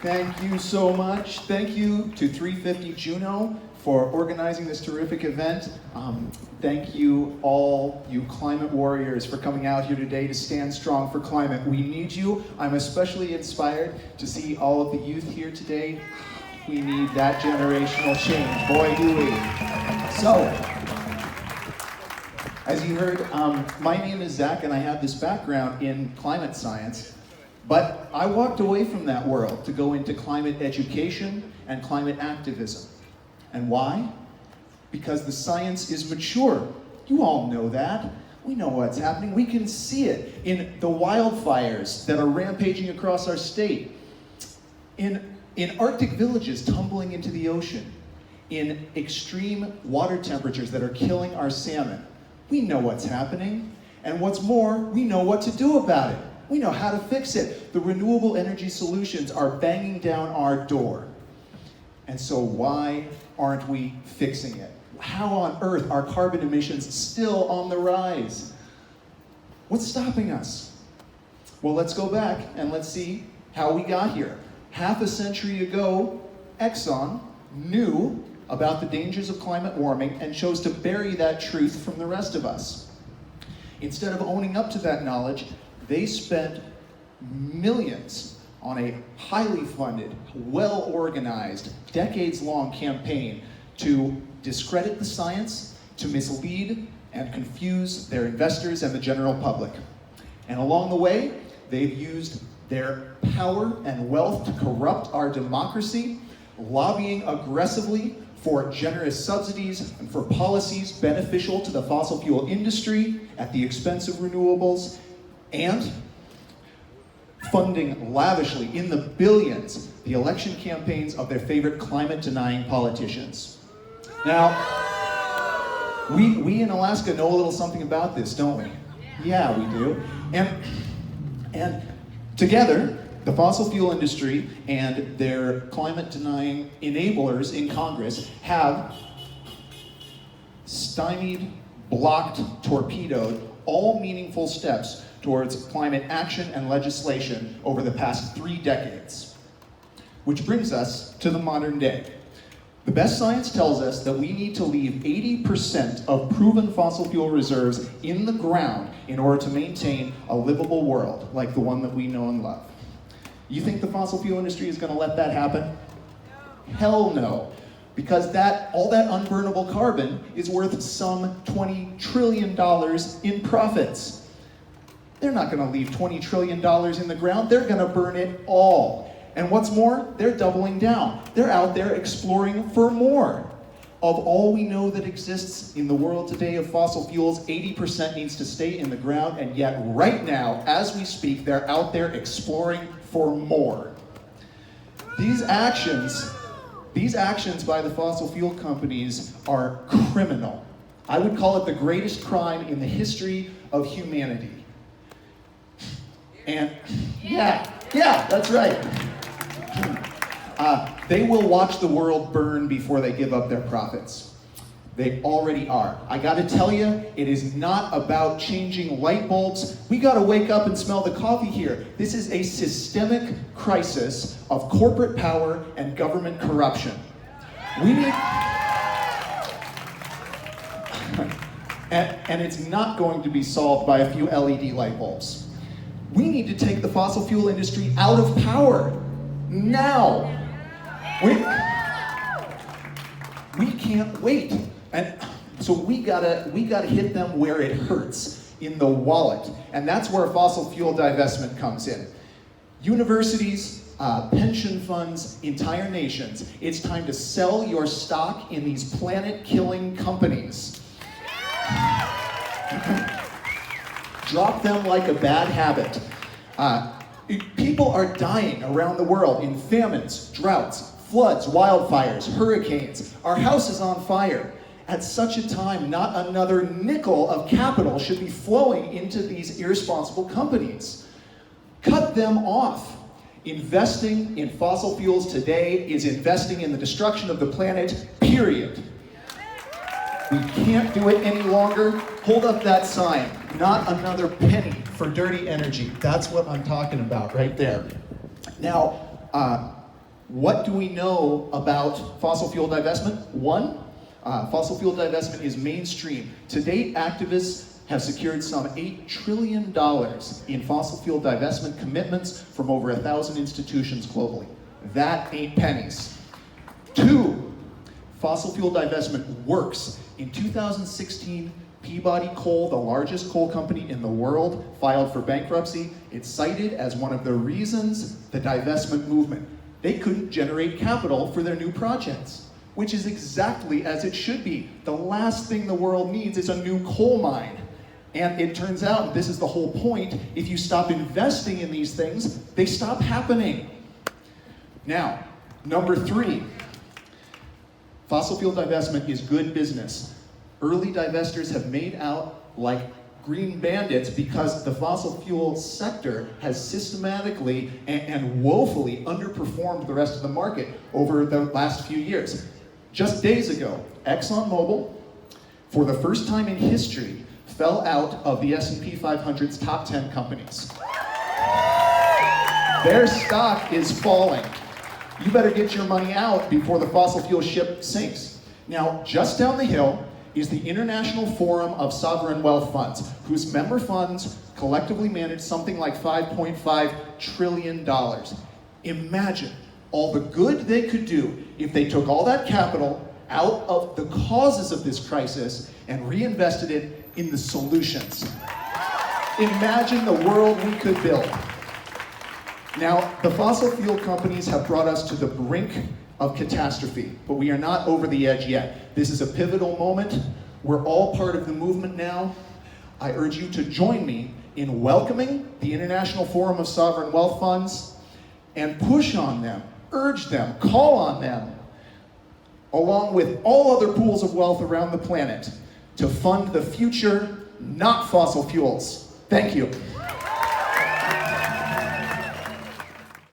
Thank you so much. Thank you to 350 Juno for organizing this terrific event. Thank you all, you climate warriors, for coming out here today to stand strong for climate. We need you. I'm especially inspired to see all of the youth here today. We need that generational change. Boy, do we. So, as you heard, my name is Zach, and I have this background in climate science. But I walked away from that world to go into climate education and climate activism. And why? Because the science is mature. You all know that. We know what's happening. We can see it in the wildfires that are rampaging across our state, in Arctic villages tumbling into the ocean, in extreme water temperatures that are killing our salmon. We know what's happening. And what's more, we know what to do about it. We know how to fix it. The renewable energy solutions are banging down our door. And so why aren't we fixing it? How on earth are carbon emissions still on the rise? What's stopping us? Well, let's go back and let's see how we got here. Half a century ago, Exxon knew about the dangers of climate warming and chose to bury that truth from the rest of us. Instead of owning up to that knowledge, they spent millions on a highly funded, well-organized, decades-long campaign to discredit the science, to mislead and confuse their investors and the general public. And along the way, they've used their power and wealth to corrupt our democracy, lobbying aggressively for generous subsidies and for policies beneficial to the fossil fuel industry at the expense of renewables, and funding lavishly in the billions the election campaigns of their favorite climate-denying politicians. Now, we in Alaska know a little something about this, don't we? Yeah, we do. And together, the fossil fuel industry and their climate-denying enablers in Congress have stymied, blocked, torpedoed all meaningful steps towards climate action and legislation over the past 3 decades. Which brings us to the modern day. The best science tells us that we need to leave 80% of proven fossil fuel reserves in the ground in order to maintain a livable world like the one that we know and love. You think the fossil fuel industry is going to let that happen? No. Hell no. Because all that unburnable carbon is worth some $20 trillion in profits. They're not going to leave $20 trillion in the ground. They're going to burn it all. And what's more, they're doubling down. They're out there exploring for more. Of all we know that exists in the world today of fossil fuels, 80% needs to stay in the ground, and yet right now, as we speak, they're out there exploring for more. These actions by the fossil fuel companies are criminal. I would call it the greatest crime in the history of humanity. And yeah, that's right. They will watch the world burn before they give up their profits. They already are. I gotta tell you, it is not about changing light bulbs. We gotta wake up and smell the coffee here. This is a systemic crisis of corporate power and government corruption. We need... and it's not going to be solved by a few LED light bulbs. We need to take the fossil fuel industry out of power, now. We can't wait. And so we gotta hit them where it hurts, in the wallet. And that's where fossil fuel divestment comes in. Universities, pension funds, entire nations, it's time to sell your stock in these planet-killing companies. Drop them like a bad habit. People are dying around the world in famines, droughts, floods, wildfires, hurricanes. Our house is on fire. At such a time, not another nickel of capital should be flowing into these irresponsible companies. Cut them off. Investing in fossil fuels today is investing in the destruction of the planet, period. We can't do it any longer. Hold up that sign. Not another penny for dirty energy. That's what I'm talking about right there. Now, What do we know about fossil fuel divestment? One, fossil fuel divestment is mainstream. To date, activists have secured some $8 trillion in fossil fuel divestment commitments from over 1,000 institutions globally. That ain't pennies. Two, fossil fuel divestment works. In 2016, Peabody Coal, the largest coal company in the world, filed for bankruptcy. It's cited as one of the reasons the divestment movement. They couldn't generate capital for their new projects, which is exactly as it should be. The last thing the world needs is a new coal mine. And it turns out, and this is the whole point, if you stop investing in these things, they stop happening. Now, number three, fossil fuel divestment is good business. Early divestors have made out like green bandits because the fossil fuel sector has systematically and woefully underperformed the rest of the market over the last few years. Just days ago, ExxonMobil, for the first time in history, fell out of the S&P 500's top 10 companies. Their stock is falling. You better get your money out before the fossil fuel ship sinks. Now, just down the hill is the International Forum of Sovereign Wealth Funds, whose member funds collectively manage something like $5.5 trillion. Imagine all the good they could do if they took all that capital out of the causes of this crisis and reinvested it in the solutions. Imagine the world we could build. Now, the fossil fuel companies have brought us to the brink of catastrophe, but we are not over the edge yet. This is a pivotal moment. We're all part of the movement now. I urge you to join me in welcoming the International Forum of Sovereign Wealth Funds and push on them, urge them, call on them, along with all other pools of wealth around the planet, to fund the future, not fossil fuels. Thank you.